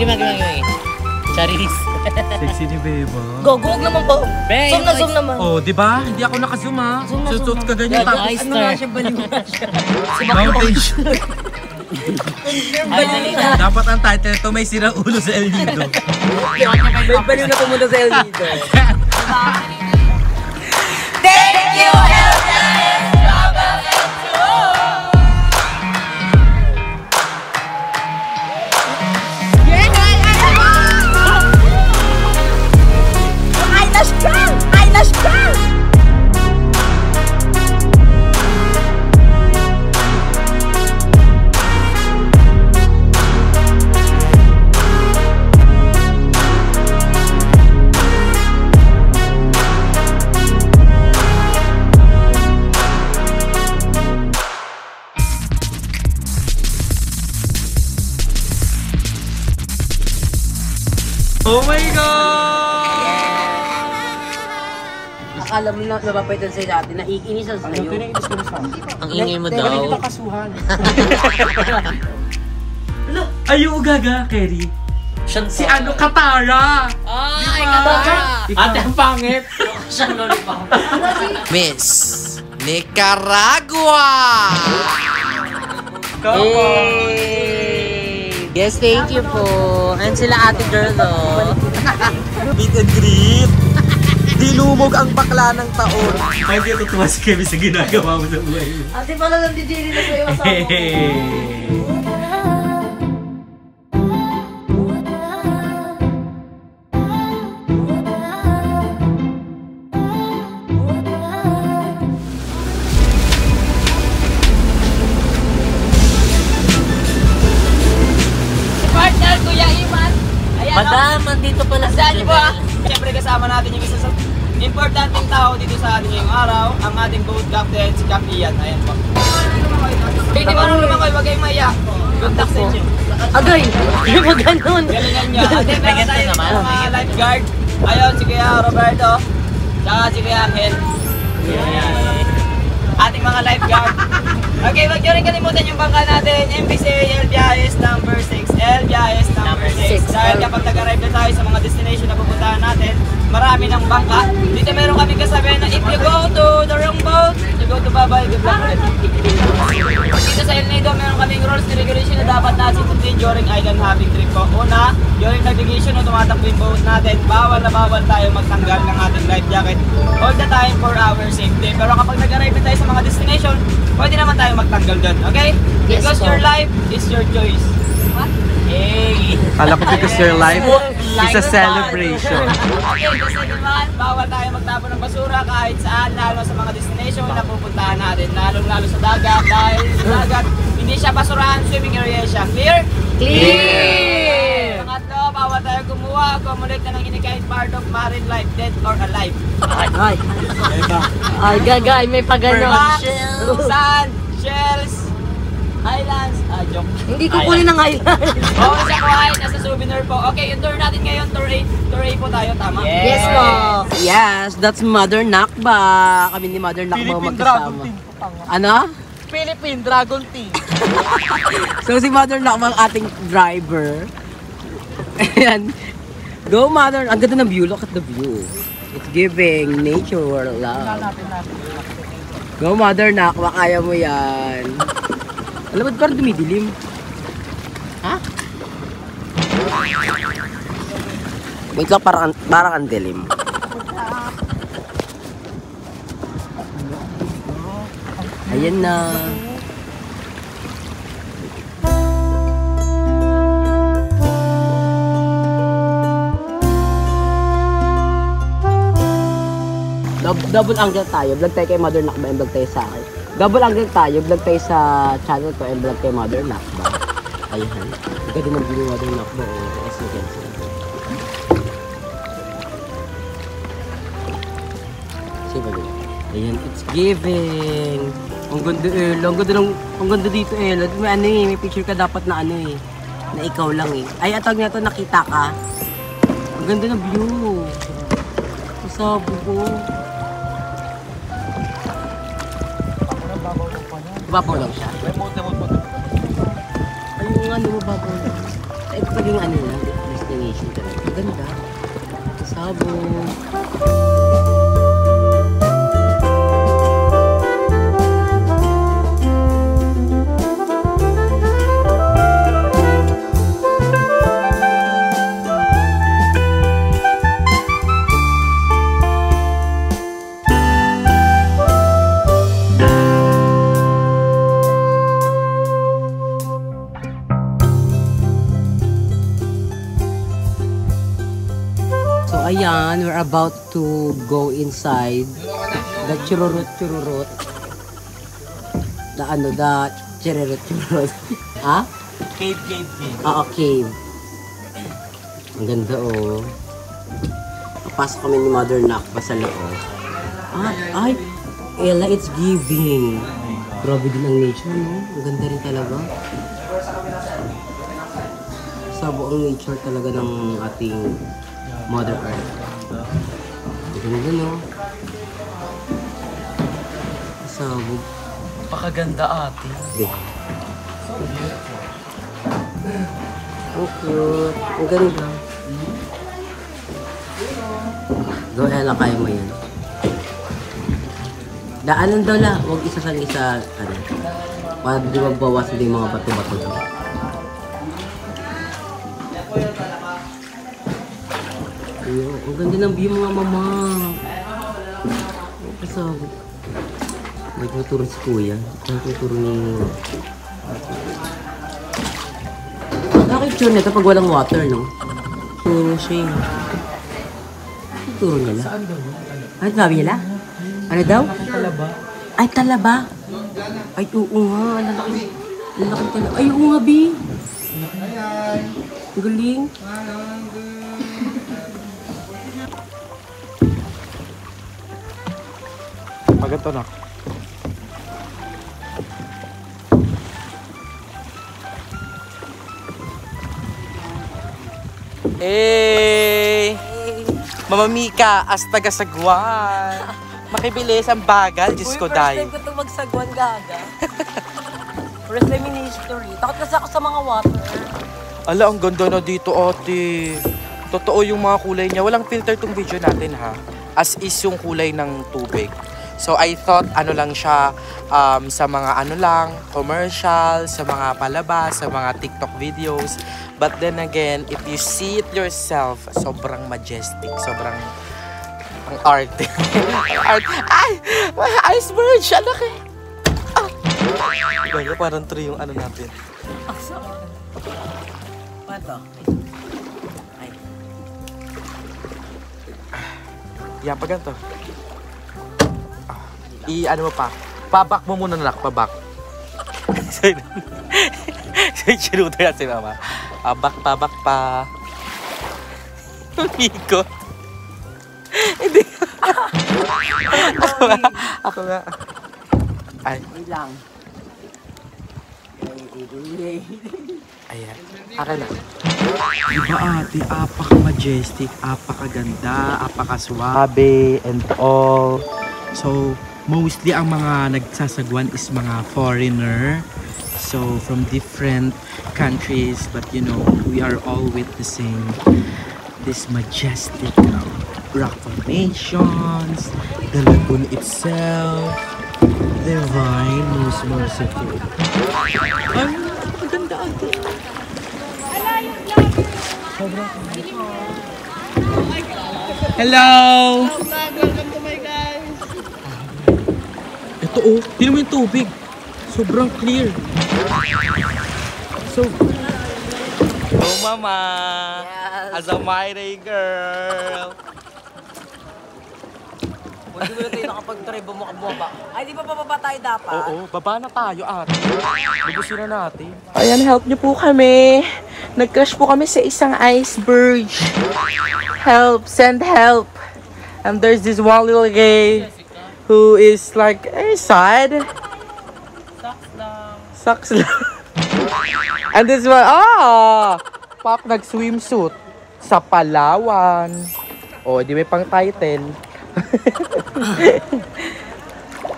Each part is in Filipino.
Gimana. Charis. Sexy ni Beba. Gogog naman ba? Zoom naman. Oh, di ba? Hindi ako naka-zoom ha. Susot ka ganyan. Ano nga siya, baliw nga siya. Foundation. Dapat ang title ito may sira ulo sa El Nido. Baliw na pumunta sa El Nido. Thank you, El Oh my God! Akala mo na napapaitan sa'yo dati, naiinisan sa'yo. Ang ingay mo daw. Ayaw gaga, Kerry. Si ano, Katara! Ay, Katara! Ate ang pangit! Siyang lollipop. Miss Nicaragua! Yes, thank you po. And sila ate girl, oh. Meet and greet! Dilumog ang bakla ng taon. Ay, di tutuwa si Kevin sa ginagawa mo sa buhay. Ate pala nandidiri na sa'yo asawa mo. Madam, andito pala Saan niyo po ah? Siyempre kasama natin yung isa sa importanteng tao dito sa ating ngayong araw, ang ating boat captain, si Cap Ian. Ayan po. Hindi marunong naman kayo, wag kayong maiyak. Good luck sa inyo. Agay! Hindi mo ganun. Galingan nyo. At meron tayo mga lifeguard. Ayun, si Kuya Roberto. Tsaka si Kuya Angel. Ayan. Ating mga lifeguard. Okay, wag nyo rin kalimutan yung bangka natin. MBC El Viajes number 6. El Viajes number 6. Dahil kapag nag-arrive na tayo sa mga destination na pupuntahan natin, marami ng bangka. Dito meron kami kasabihan na if you go to the wrong boat, you go to Babay, good luck ulit. Dito sa El Nido, meron kaming rules and regulation na dapat natin sundin during island hopping trip po. Una, during navigation na tumatakbo yung boat natin, bawal na bawal tayo magtanggal ng ating life jacket all the time for our safety. Pero kapag nag-arrive na tayo sa mga destination, pwede naman tayo magtanggal doon, okay? Yes, Because your life is your choice. What? Hey! Kala ko because your life is a celebration. Okay, kasi naman, bawal tayo magtapon ng basura kahit saan, lalo sa mga destination na pupuntahan natin, lalo sa dagat, dahil sa dagat, hindi siya basurahan, swimming area siya. Clear? Clear! Pangatlo, bawal tayo kumuha, accumulate na ng any kind part of marine life, dead or alive. Ay! Ay, gagay, may pagano. Sand, shells, islands, joke. Hindi ko kunin ng island. Oo, sa kuhay, nasa souvenir po. Okay, yung tour natin ngayon, tour A po tayo, tama? Yes po. Yes, that's Mother Nakba. Kami ni Mother Nakba magkasama. Ano? Philippine Dragon Team. So si Mother Nakba ang ating driver. Ayan. Go Mother. Ang ganda ng view. Look at the view. It's giving nature love. Go Mother Nakba. Kaya mo yan. Alam mo, parang dumidilim. Ha? Wait lang, parang ang dilim. Ayan na. Double angle tayo. Vlog tayo kay Mother Nakba and vlog tayo sa akin. Double angle tayo. Vlog tayo sa channel ko and vlog kay Mother Nakba. Ayan. Ganda ng view ni Mother Nakba. As you can see. See ba yun? Ayan. It's giving. Ang ganda eh. Ang ganda dito eh. May ano eh. May picture ka dapat na ano eh. Na ikaw lang eh. Ay, atawag na ito. Nakita ka. Ang ganda ng view. Masabi ko. Babaw lang siya. Ay, yung ano, mababaw lang. Ito paging ano lang. Ganda. Sabog. Ayan, we're about to go inside the chururut. The chururut. Ha? Cave. Oo, cave. Ang ganda oh. Papasok kami ni Mother Nak pa sa loob. Ay, Ella, it's giving. Grabe din ang nature, no? Ang ganda rin talaga. Sabo ang nature talaga ng ating Mother Earth. Ganda, no? Sabog. Napakaganda ate. Ang cute. Ang ganda. Go, Ella, kaya mo yan. Daanan daw la. Huwag isa sang isa. Ano? Para di magbawas din yung mga bato-bato daw. Ayun, ang ganda ng view mga mama. Kasabog. May tuturo si kuya. May tuturo ni... Bakit yun ito pag walang water, no? Turo siya yun. Turo niya lang. Saan daw? Ano sabi niya lang? Ano daw? Talaba. Ay, talaba. Ay, oo nga. Lalaki talaba. Ay, oo nga, B. Ang galing. Pagkat na. Hey! Mama Mika, as taga-Sagwan. Makibilis ang bagal, Diyos ko dahil. First time ko itong magsagwan, gaga. First time in history. Takot kasi ako sa mga water. Ala, ang ganda na dito, ate. Totoo yung mga kulay niya. Walang filter tong video natin, ha? As is yung kulay ng tubig. So, I thought, ano lang siya, sa mga ano lang, commercial, sa mga palabas, sa mga TikTok videos. But then again, if you see it yourself, sobrang majestic, sobrang ang arte. Art. Ay! Iceberg! Siya laki! Ah! Baga, parang tree yung ano natin. Pato? Ay. Yan, pa ganito. I-ano mo pa. Pabak mo muna, nak. Pabak. So, chinuto yan si mama. Pabak pa. Mikot. Hindi. Ako nga. Ay. Wait lang. Ayan. Akin na. Diba ate, apaka-majestic, apakaganda, apaka-suabe, and all. So, mostly ang mga nagsasagwan is mga foreigner. So, from different countries. But you know, we are all witnessing this majestic rock formations, the lagoon itself, divine, most merciful. Ay, maganda ate. Hello! Welcome to my guys! Ito oh, tingnan mo yung tubig. Sobrang clear. So, Oh, mama. As a mighty girl. Hindi mo na tayo nakapag-try bumaba. Ay, di ba bababa tayo dapat? Oo, baba na tayo, ate. Lubusin na natin. Ayan, help niyo po kami. Nag-crash po kami sa isang iceberg. Help, send help. And there's this one little guy who is like, sad. Sucks lang. And this one, Pak nag-swimsuit sa Palawan. Oh, di may pang title.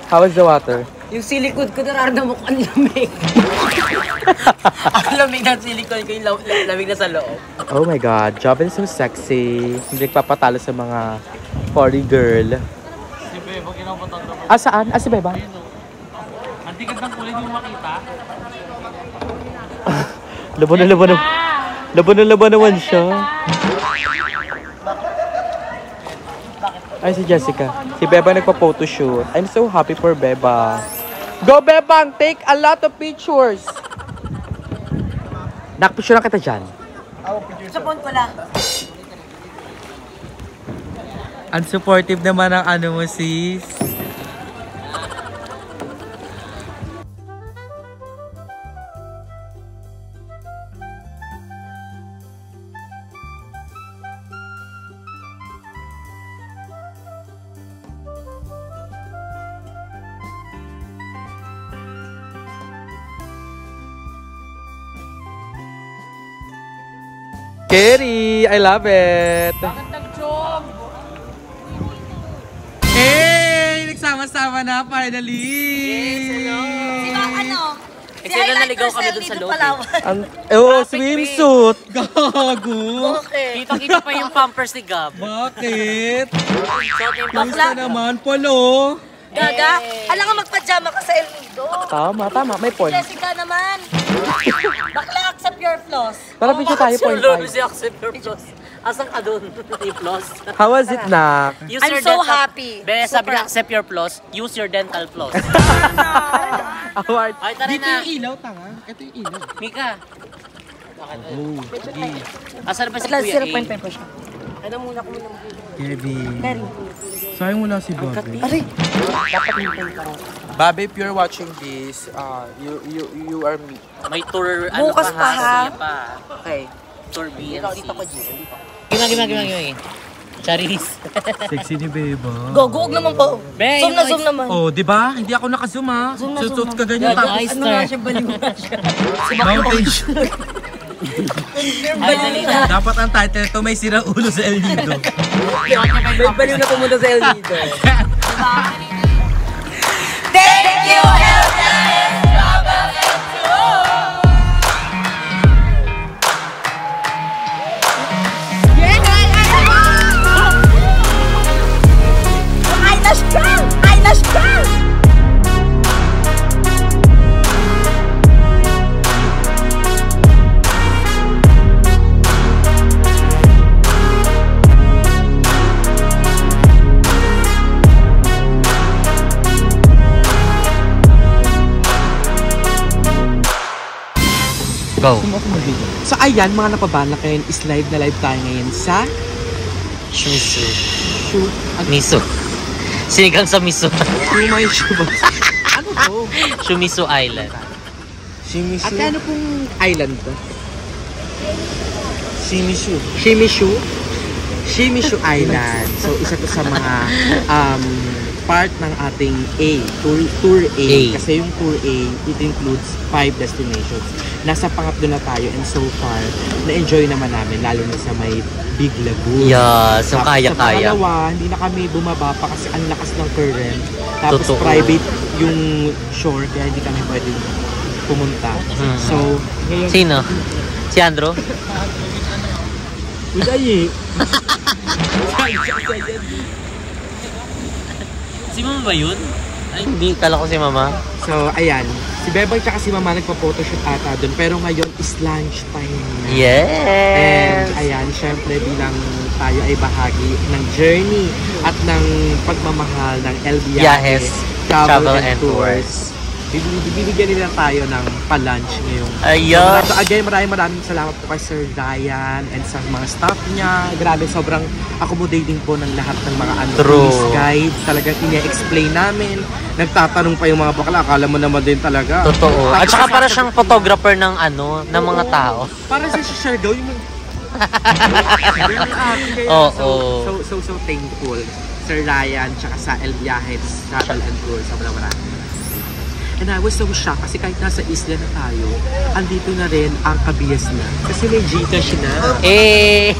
How was the water? Yung silikod ko nararamdaman ko ang lamig. Ang lamig ng silicone ko, yung lamig na sa loob. Oh my God, Joven is so sexy. Hindi nagpapatalo sa mga party girl. Si Bebo, kinapatang naman. Ah, saan? Ah, si Beba? Ang tigas ng kulay, hindi mo makita. Laban na laban na. Laban na laban naman siya. Ay, si Jessica. Si Beba nagpa-photoshoot. I'm so happy for Beba. Go, Bebang! Take a lot of pictures! Nakpicture lang kita dyan. Sa phone ko lang. Unsupportive naman ang ano mo, sis. Kerry, I love it. Hey, nagsama-sama na finally. Sino ano? Kasi naligaw kami dun sa loob. Ang swimsuit. Gago. Okay. Kita-kita pa yung pampers ni Gab. Bakit? Bakla. Kamusta naman, Polo? Gaga, alam nga magpajama ka sa El Nido. Tama, may point. Jessica naman. Bakla, accept your flaws. Tara, picture tayo, point Lolo 5. si accept your plus. Asan ka dun? Yung plus. How was it, Nak? Use I'm your so dental- happy. Be, sabi Super. niya, accept your plus. Use your dental plus. Award. Ay, tara na. ilaw, tanga. Ito yung ilaw. Mika. Oh, sige. Asan ba si Plus Kuya A? 0.5 pa siya. Ano muna ko muna. Kevin. Sayang wala si Bobby. Aray. Bobby, if you're watching this, you are me. May tour, ano Bukas pa pa, ha? ha? Sige pa. Okay. Tour BNC. Dito ko, G. Gima. Charis. Sexy ni Beba. Go, huwag naman po. Be, Zoom na yung zoom naman. Oh, di ba? Hindi ako naka-zoom ha. Zoom na, Susot zoom na. ka ganyan tapos. Nice, Ano nga siya, baliw na siya. Mountage. Ay, dali na. Dapat ang title to may sira ulo sa El Nido. May baliw na pumunta sa El Nido. Thank you, Go. So ayan mga napabala kayo, is live na live tayo ngayon sa Shumisu. Shoot. Miso. Sinigang sa miso. Shumay Shuba. Ano to? Shumisu Island. Shimisu. At ano pong island to? Shimishu Island. So isa to sa mga part ng ating tour A. Kasi yung tour A, it includes 5 destinations. Nasa pangatlo na tayo and so far, na-enjoy naman namin, lalo na sa may Big Lagoon. Yeah, so Tapos kaya-kaya. Sa pangalawa, hindi na kami bumaba pa kasi ang lakas ng current. Tapos Totoo. private yung shore, kaya hindi kami pwedeng pumunta. So, ngayon, Sino? Si Andro? Uday Si Mama ba yun? Ay, hindi. Kala ko si Mama. So, ayan. Si Bebang tsaka si Mama nagpa-photoshoot ata doon. Pero ngayon is lunch time na. And Yes! ayan, syempre bilang tayo ay bahagi ng journey at ng pagmamahal ng LBIS Yahes, Travel and Tours. Bibigyan nila tayo ng pa-lunch ngayong. Ayan! So again, maraming salamat po kay Sir Ryan and sa mga staff niya. Grabe, sobrang accommodating po ng lahat ng mga True. tourist guide. Talagang ine-explain namin. Nagtatanong pa yung mga bakla. Akala mo naman din talaga. Totoo. At Tapos saka para sabi- siyang photographer ng ng mga Oo. tao. Para sa Shergo, yung So thankful Sir Ryan tsaka sa El Viajes Travel and Tour sa Malawaraan. And I was so shocked kasi kahit nasa isla na tayo, andito na rin ang Cabias na. Kasi may Gcash na. Eh,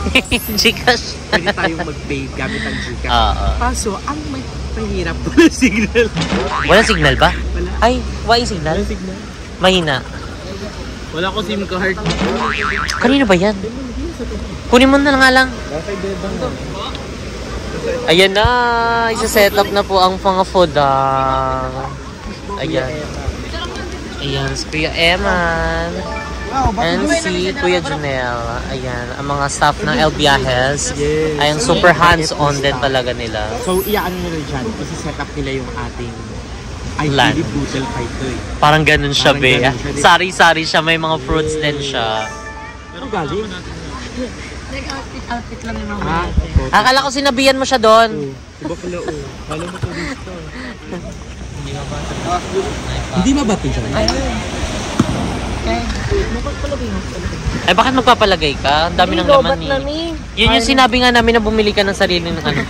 Gcash. Pwede tayong mag-pay gamit ang Gcash. Oo. Kaso, ang may mahirap doon signal. Walang signal ba? Wala. Ay, why signal? Walang signal. Mahina. Wala ko SIM card. Kanino ba yan? Kunin mo na nga lang. Ayan na, isa-set up na po ang mga food. Ayan. Ayan, si Kuya Eman. And si Kuya Junel. Ayan, ang mga staff ng El Viajes. Ayan, super hands-on din talaga nila. So, iyaano nila dyan. Kasi set up nila yung ating Land. really brutal fight to eh. Parang ganun siya, Parang be. ganun siya, di- Sari-sari siya, may mga fruits din siya. Ano galing? Outfit lang yung Ha? Akala ko sinabihan mo siya doon. Iba pala oh. Kala mo to dito. Hindi ba bato dyan? Ay, bakit magpapalagay ka? Ang dami ng laman eh. Yun yung sinabi nga namin na bumili ka ng sarili ng ano.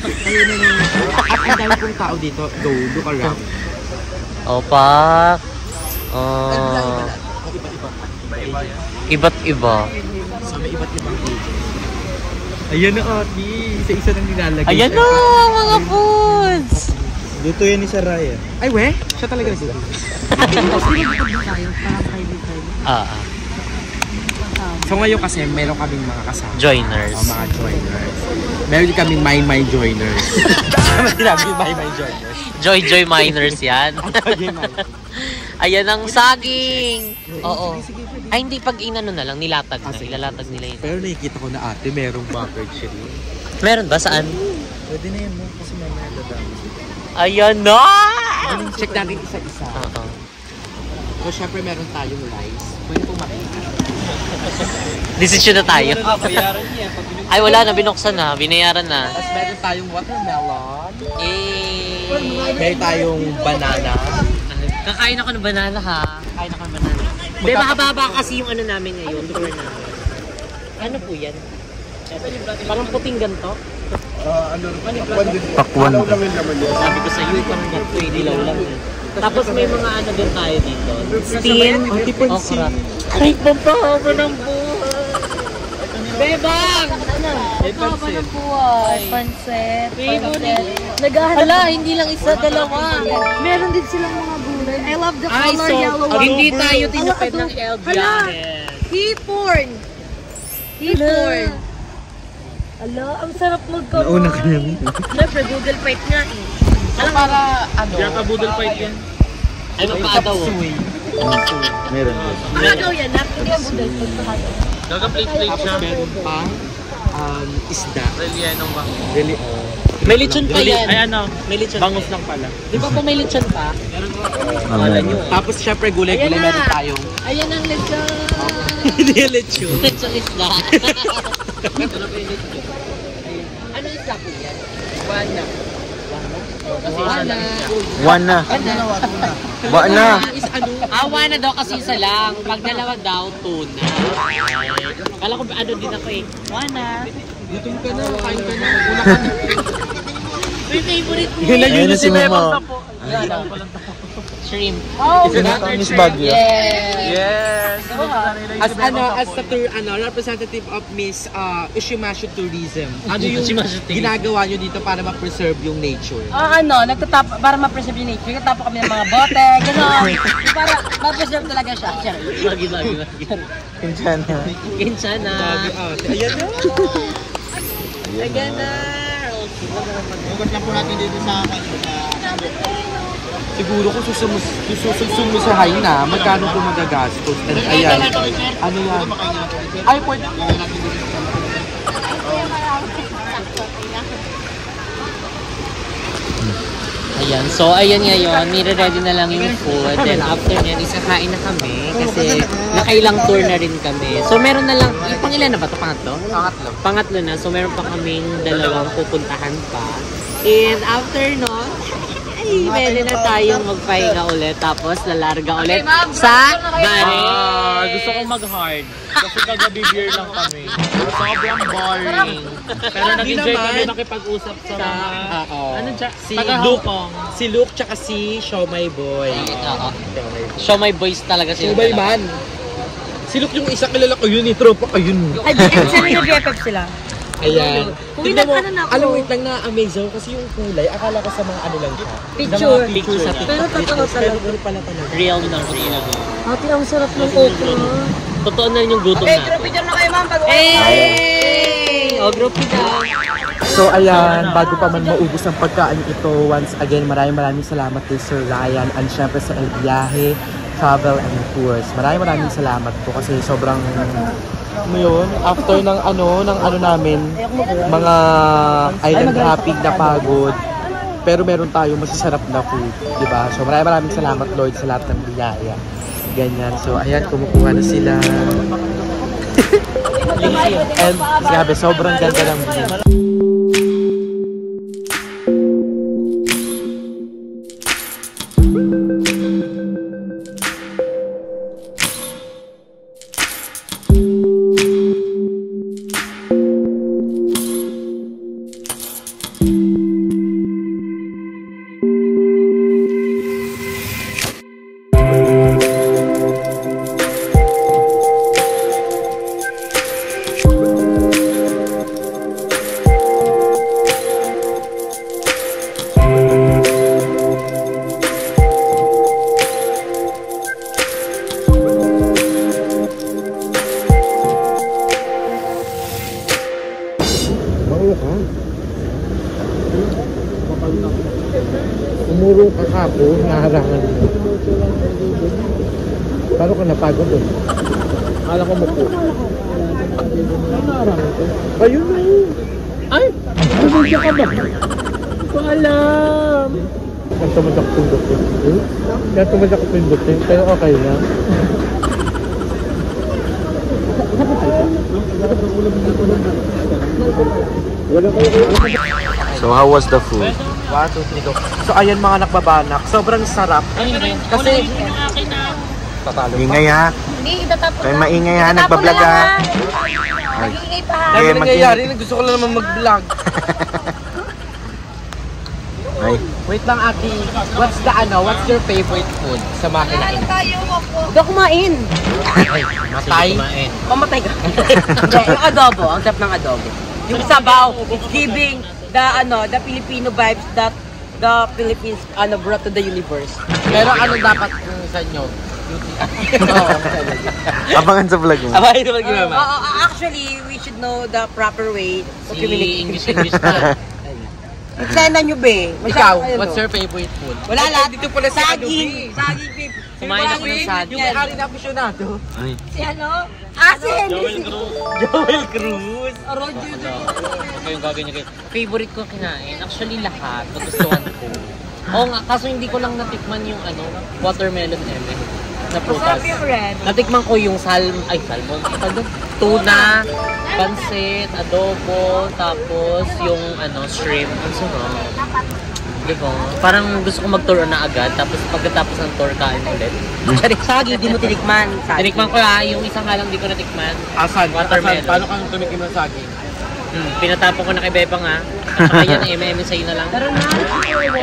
At ang dami pong tao dito. Go, look around. Opa. Iba't iba. So, may iba't ibang age. Ayan na ate. Isa-isa nang nilalagay. Ayan na, mga foods! Luto yan ni Saraya. Ay, we? Siya talaga sila. Ah, So, ngayon kasi, meron kaming mga kasama. joiners. Mga joiners. Meron kaming my joiners. Sinabi my joiners. Joy miners yan. Ayan ang saging! Oo. Ay, hindi pag inano na lang, nilatag na. Ilalatag nila yun. Pero nakikita ko na ate, merong backward chili. Meron ba? Saan? Pwede na yan mo kasi mamaya dadami. Ayan na! Check natin isa-isa. Oo. So, syempre meron tayong rice. Pwede pong makita. Decision na tayo. Bayaran niya. Ay, wala na. Binuksan na. Binayaran na. Tapos meron tayong watermelon. Eh. Meron tayong banana. Kakain ako ng banana ha. Kakain ako ng banana. Hindi, mahaba kasi yung ano namin ngayon. Tour namin. Ano po yan? Parang puting ganto. Pakwan. Sabi ko sa iyo, parang ganto eh. Dilaw lang eh. Tapos may mga ano din tayo dito. Steam, okra. Ay, pampahaba ng buhay. Bebang! Pampahaba ng buhay. Pansit. Favorite. Hala, hindi lang isa, dalawa. Meron din silang mga gulay. I love the Ay, color so, yellow. hindi tayo tinupid ng El Viajes. Hipon! Hipon! Ala, ang sarap magkaroon. Nauna ka namin. Siyempre, Google Fight nga eh. So, para ano? Budol fight yan. Ay, magpaadaw. Meron. Ano daw yan? Hindi ang Google Fight. Gaga-plate Tapos meron pang isda. Relienong ba? Really? May lechon pa yan. Ay ano? May lechon. Bangus lang pala. Di ba po may lechon pa? Tapos syempre gulay-gulay Ayan na. meron tayong Ayan ang lechon. hindi lechon. Lechon isda. Ano isda po yan? Wana. Wana. Awa na daw kasi isa lang. Pag dalawa daw, tuna. Kala ko ano din ako eh. Wana. Gutom ka na, kain ka na. Una ka na. May favorite mo. Ayun na si Mama. Shrimp. Miss Baguio. Yes. As the tour, representative of Miss Ushimashu Tourism. Ano yung Ushimashu Tourism. ginagawa nyo dito para ma-preserve yung nature? Para ma-preserve yung nature, nagtatapa kami ng mga bote, gano'n. Para ma-preserve talaga siya. Bagi. Kinchana. Kinchana. Ayan na. Ayan na. Siguro kung susususahay na, magkano po magagastos? And ayan, ano yan? Ay, pwede. Ayan, so ayan ngayon, nire-ready na lang yung food. Then after nyan, isakain na kami kasi nakailang tour na rin kami. So meron na lang, pang ilan na ba ito? Pangatlo? Pangatlo. Pangatlo na, so meron pa kaming dalawang pupuntahan pa. And after nun, ay, pwede na tayong magpahinga ulit. Tapos lalarga ulit sa Bari. Gusto kong mag-hard. Kasi kagabi beer lang kami. Sobrang boring. Pero nag-enjoy kami makipag-usap sa mga... Ano dyan? Si Taga-Hong Si Luke tsaka si Shomai Boy. Oo. Show my boys talaga sila. Shomai man. Si Luke yung isa kilala ko yun, tropa ko yun. Ay, sino nag-effect sila? Ayan. Kung ilan na ako. Alam mo, wait lang na-amaze ako kasi yung kulay, akala ko sa mga ano lang siya. Picture. Picture sa Pero totoo talaga. Pero pala talaga. Real na real. Ate, ang sarap ng okra. totoo na rin yung gutom Okay, natin. group picture na kayo ma'am. Hey! O, group picture. So ayan, bago pa man maubos ang pagkain ito, once again, maraming salamat kay Sir Ryan and syempre sa El Viaje Travel and Tours. Maraming salamat po kasi sobrang yun, after ng ano namin, mga island hopping na pagod, pero meron tayong masasarap na food, di ba? So maraming salamat Lord sa lahat ng biyaya. Ganyan. So ayan, kumukuha na sila. And grabe, sobrang ganda ng view. Umurong ka kapo, naharangan mo. Paano ka napagod doon? Akala ko mo po. Naharangan ko. Ayun na yun. Ay! Bumisa ka ba? Hindi ko alam. Kaya tumadak ko yung doktor. Kaya tumadak ko yung doktor. Pero okay lang. So how was the food? 1, 2, 3, go. So ayan mga nakbabanak, sobrang sarap. Kasi tatalo pa. Ingay ha? Hindi, itatapos Kaya maingay ha, nagbablog ha. Nag-iingay pa ha. Dami nangyayari, gusto ko lang naman mag-vlog. Ay, Wait lang, Ate. What's your favorite food sa mga kinain? Hindi ako kumain. Matay? Pamatay ka. Hindi, yung adobo. Ang sarap ng adobo. Yung sabaw, it's giving the Filipino vibes that the Philippines brought to the universe. Pero ano dapat sa inyo? abangan sa vlog mo. Actually, we should know the proper way to communicate. English na. Eksena nyo, be. Ikaw, what's your favorite food? Wala lahat. Dito pala si Saging. Saging, babe. Kumain ako ng saging. Yung may-ari na afisyonado. Si ano? Si Henry. Joel Cruz. Roger. Kayong gagawin niyo kayo. Favorite ko kinain. Actually lahat. Nagustuhan ko. Oo nga, kaso hindi ko lang natikman yung watermelon na prutas. Natikman ko yung salmon. Tuna, pansit, adobo, tapos yung shrimp. Ang sarap. Diba? Parang gusto ko mag-tour na agad, tapos pagkatapos ng tour, kain ulit. Saging, di mo tinikman. Tinikman ko yung isang nga lang di ko natikman. Asan? Watermelon. Paano kang tumikim ng saging? Pinatapon ko na kay Bebang ha. At saka yan, sa'yo na lang.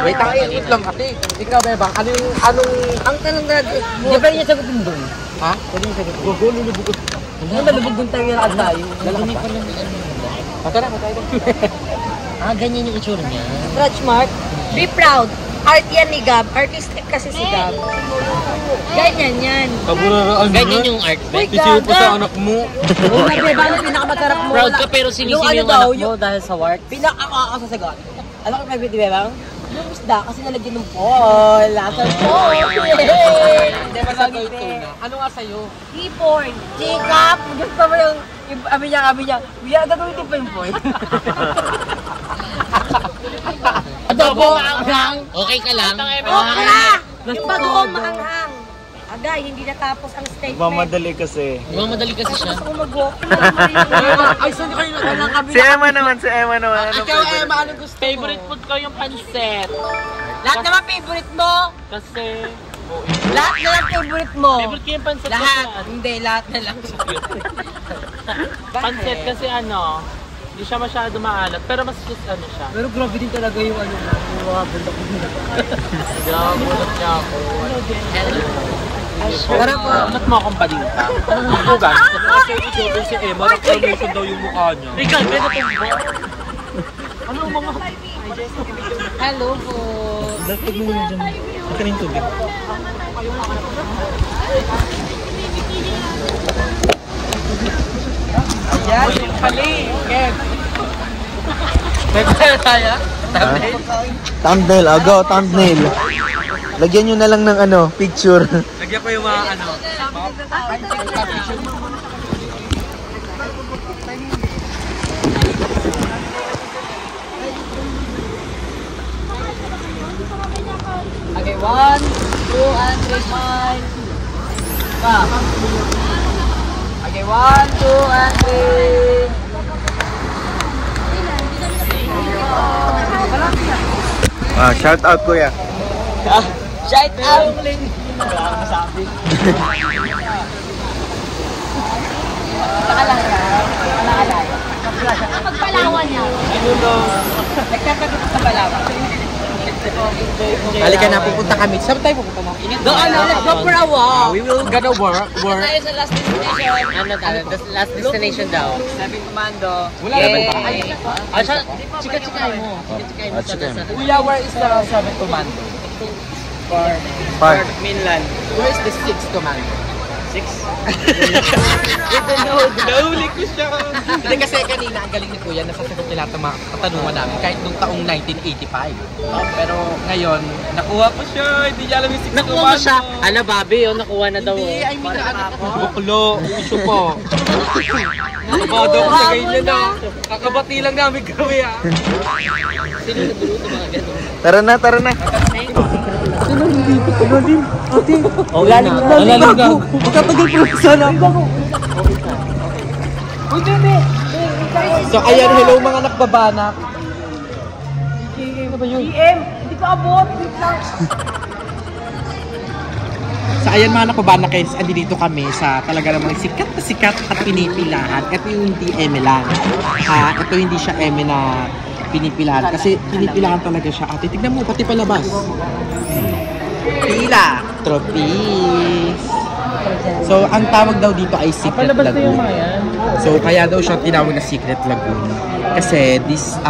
Wait, ikot lang kasi. Ikaw, Bebang, Ang tanong na, di ba niya sagutin doon? ha? Pwede niya sagutin. Gugulo, lubog. Ano ba, lubog doon tayo na tayo? Lalaki pa lang Patara, patara. ganyan yung itsura niya. Stretch mark. Be proud. Art yan ni Gab. Artistic kasi si Gab. Ganyan yan. Ganyan yung art, Uy, Beb. gaga. anak mo. Oo nga, be, ano pinakamasarap mo? Proud ka pero sinisimi yung daw, anak mo dahil sa work. Ako sa sagot. Ano ka favorite, di ba, bang? Yung isda, kasi nalagyan ng foil. Lasa foil. Hindi ba sa ito na? Ano nga sa'yo? Seaborn. Jacob! Gusto mo yung abi niya. Biya, gagawin pa yung foil. Adobo, maanghang. Okay ka lang? Yung bagoong maanghang. Agay, hindi natapos ang statement. Mamadali kasi. Madali kasi siya. Gusto ko mag-walk. Ay, saan kayo nagkakabi? Si Emma naman. Ano Ikaw, Emma, anong gusto mo? Favorite food ko yung pancit. Lahat naman favorite mo. Kasi, Lahat na lang favorite mo. favorite ko yung pancit. Lahat. kasi, Hindi, lahat na lang. Pancit kasi hindi siya masyado maalat. Pero mas just siya. Pero grabe din talaga yung yung mga bundok nila. Gamulat niya ako. Tara po. Ba't mo akong palinta? Anong bugan? Kasi ito si Emma, nakalimutan daw yung mukha niya. Ikaw, pero tumbo. Anong mga... Hello po. Dapat mo yun dyan. Ang kaning tubig. Ayan, yung pali. Ken. May pala tayo? Thumbnail? Thumbnail, thumbnail. Lagyan nyo na lang ng picture. Lagyan ko yung mga Okay, 1, 2, and 3, smile. Pa. Okay, 1, 2, and 3. Shout out kuya. Shout out! Pagpalawan niya. Nagkakagusto sa Palawan. Halika na, pupunta kami. Saan tayo pupunta na? Doon na, let's go for a walk. We will gonna work. Tayo sa last destination. Ano tayo? Last destination daw. 7 Commando. Wala na ba? Chika-chikay mo. Chika-chikay mo sa Kuya, where is the 7th commando? Park. Mainland. Where is the 6th commando? 6. Nahuli ko siya. Hindi kasi kanina, ang galing ni Kuya, nasasagot niya lahat ng mga katanungan namin kahit noong taong 1985. Pero ngayon, nakuha ko siya. Hindi niya alam yung 6th Nakuha mo siya. Ano, Bobby? Nakuha na daw. Hindi, I mean, buklo, iso po. Nakabado ko sa ganyan na. Kakabati lang namin kami Sino nagbuluto mga ganun? Tara na. O, galing na. So, ayan, hello mga nakbabanak. Hindi ko abot. So, ayan mga nakbabanak guys, andi dito kami sa talaga namang sikat na sikat at pinipilahan. Ito yung hindi eme lang. Ito hindi siya eme na pinipilahan. Kasi pinipilahan talaga siya. Ate, tignan mo, pati palabas. Pila. Tropis. So, ang tawag daw dito ay Secret Lagoon. So, kaya daw siya tinawag na Secret Lagoon. Kasi this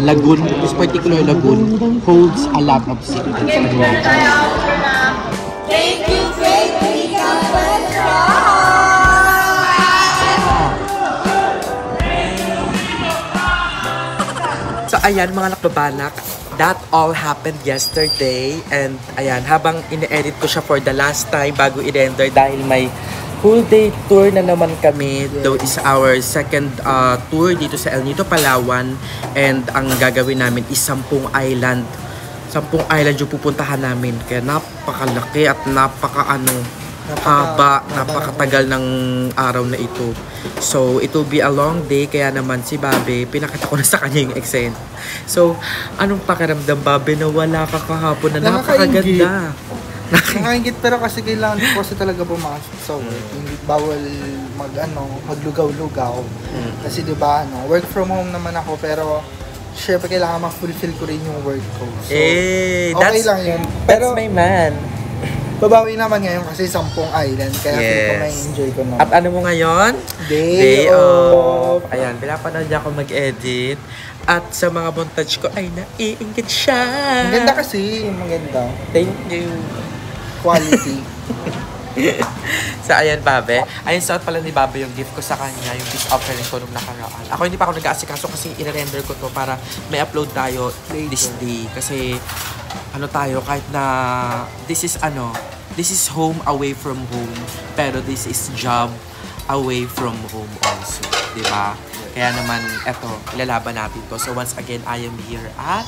lagoon, this particular lagoon holds a lot of secrets. Thank you, great Mika Petra! So ayan mga nakbabanak, that all happened yesterday. And ayan, habang ine-edit ko siya for the last time bago i-render dahil may full day tour na naman kami. Though is our second tour dito sa El Nido, Palawan. And ang gagawin namin is 10 island. 10 island yung pupuntahan namin. Kaya napakalaki at haba, napakatagal ng araw na ito. So, it will be a long day. Kaya naman si Babe, pinakita ko na sa kanya yung eksena. So, anong pakiramdam, Babe, na wala ka kahapon na napakaganda? Nakakaingit, pero kasi kailangan ko kasi talaga pumasok sa work. Hindi bawal maglugaw-lugaw. Kasi diba, work from home naman ako, pero syempre kailangan ma-fulfill ko rin yung work ko. So, okay lang yun. Pero, that's my man. Babawi naman ngayon kasi 10 island, kaya feel ko may enjoy ko naman. At ano mo ngayon? Day off. Ayan, pinapanood niya ako mag-edit. At sa mga montage ko, ay naiingit siya. Ang ganda kasi, maganda. Thank you. Quality. So, ayan, Babe. Ayun, suot pala ni Babe yung gift ko sa kanya, yung gift offering ko nung nakaraan. Ako hindi pa ako nag-aasikaso kasi i-render ko to para may upload tayo this day. Kasi, kahit na this is home away from home, pero this is job away from home also. Diba? Kaya naman, eto, ilalaban natin to. So, once again, I am here at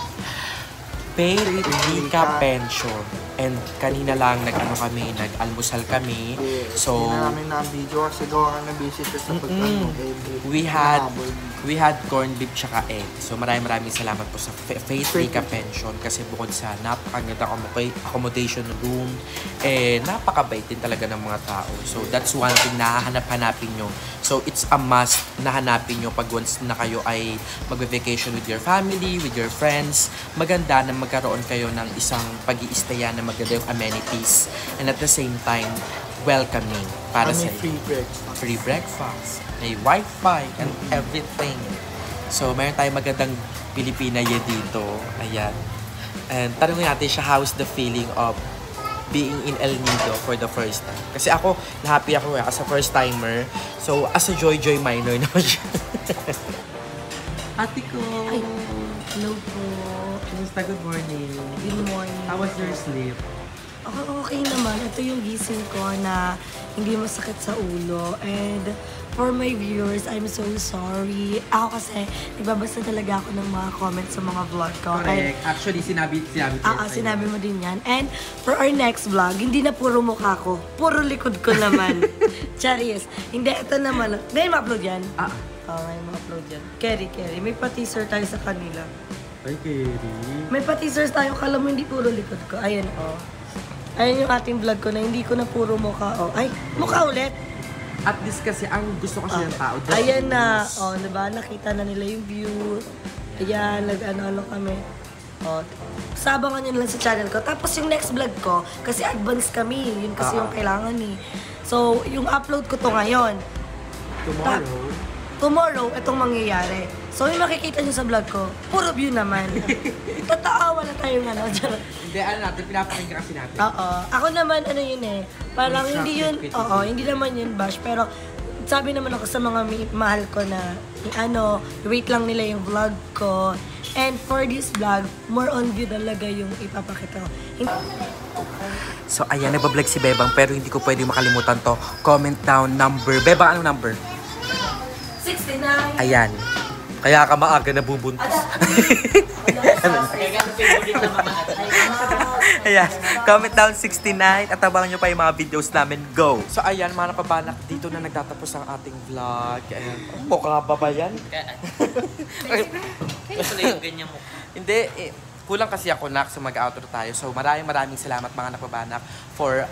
Mika Pension. And kanina lang nag-almusal kami. So, hindi namin na-video kasi gawa nga na busy sa we had corned beef tsaka egg. So, maraming salamat po sa Faith Mika Pension kasi bukod sa napakaganda accommodation room, napakabait din talaga ng mga tao. So, that's one thing na hanapin nyo. So, it's a must na hanapin nyo pag once na kayo ay mag-vacation with your family, with your friends. Maganda na magkaroon kayo ng isang pag-i-stayan na maganda yung amenities. And at the same time, welcoming para sa free breakfast, may wifi, and everything. So, mayroon tayong magandang Pilipina dito. Ayan. And tanungin natin siya, how's the feeling of being in El Nido for the first time. Kasi ako, happy ako as a first timer. So, as a Joy minor naman siya. Ate ko! Hello po. Kumusta? Good morning. Good morning. How was your sleep? Okay naman. Ito yung gising ko na hindi masakit sa ulo. And for my viewers, I'm so sorry. Ako kasi, nagbabasa talaga ako ng mga comments sa mga vlog ko. Correct. Actually, sinabi Sinabi mo din yan. And for our next vlog, hindi na puro mukha ko. Puro likod ko naman. Charis. Hindi, ito naman. Dahil ma-upload yan? May ma-upload yan. Kerry. May pa-teaser tayo sa kanila. Ay, Kerry. May pa-teasers tayo. Kala mo hindi puro likod ko. Ayan, Ayan yung ating vlog ko na hindi ko na puro mukha, Ay, mukha ulit. At least kasi, ang gusto kasi ng tao. Ayan na. Diba? Nakita na nila yung view. Ayan, nag-ano kami. Sabangan nyo lang sa channel ko. Tapos yung next vlog ko, kasi advance kami. Yun kasi yung kailangan eh. So, yung upload ko to ngayon. Tomorrow, itong mangyayari. So, yung makikita nyo sa vlog ko, puro view naman. Totoo, wala tayong Hindi, natin, pinapakinggan kasi natin. Ako naman, yun eh. Parang hindi yun, hindi naman yun bash. Pero, sabi naman ako sa mga mahal ko na, wait lang nila yung vlog ko. And for this vlog, more on view talaga yung ipapakita ko. So, ayan, nagbablog si Bebang, pero hindi ko pwede makalimutan to. Comment down number. Bebang, anong number? 69. Ayan. Kaya ka maaga nabubuntis. Ayan. Comment down 69 at abangan nyo pa yung mga videos namin. Go! So ayan, mga napabanak, dito na nagtatapos ang ating vlog. Ayan. Mukha ba yan? Kaya pala yung ganyan mo. Hindi, kulang kasi ako so mag-outro tayo. So maraming salamat mga napabanak for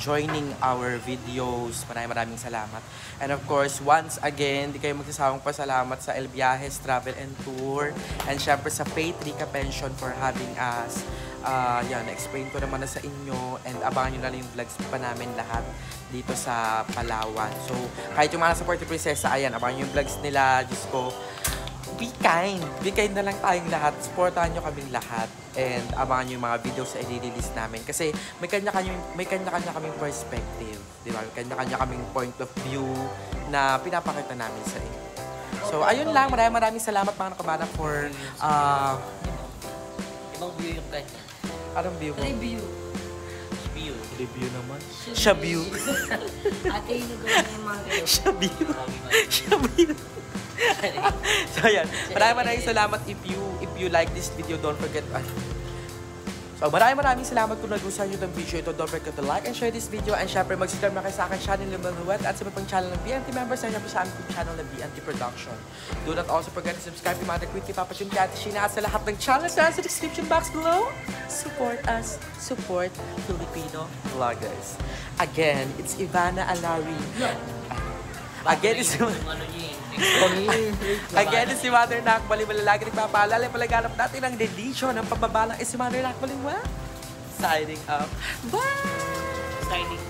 joining our videos. Maraming salamat. And of course, once again, di kayo magsasawang pasalamat sa El Viajes Travel and Tour. And syempre sa Faith Rica Pension for having us. Yan, explain ko naman na sa inyo. And abangan nyo na lang yung vlogs pa namin lahat dito sa Palawan. So kahit yung mga nasa Puerto Princesa, ayan, abangan nyo yung vlogs nila. Diyos ko, be kind. Be kind na lang tayong lahat. Supportahan nyo kaming lahat. And abangan nyo yung mga videos na i-release namin. Kasi may kanya-kanya kaming perspective. Di ba? May kanya-kanya kaming point of view na pinapakita namin sa inyo. So, ayun lang. Maraming salamat mga nakabana for... Ibang view yung kanya. Anong view mo? Review naman. Shabview. Ate, yung yung mga Shabview. So ayan, maraming salamat if you like this video, don't forget so maraming salamat kung nagustuhan nyo itong video ito. Don't forget to like and share this video, and syempre mag-subscribe na kayo sa akin channel ng Manuel at sa mga pang channel ng BNT members na sa aming channel ng BNT Production. Do not also forget to subscribe to Mother Queen, Papa Jun, Ate Sheena at sa lahat ng channels na sa description box below. Support us, support Filipino vloggers. Again, it's Ivana Alari. Again, it's si Mother Nak Baliwala, lagi nagpapaalala, palaganap natin ang dedisyon ng pagbabalang is si Mother Nak Baliwala. Signing up. Bye! Signing.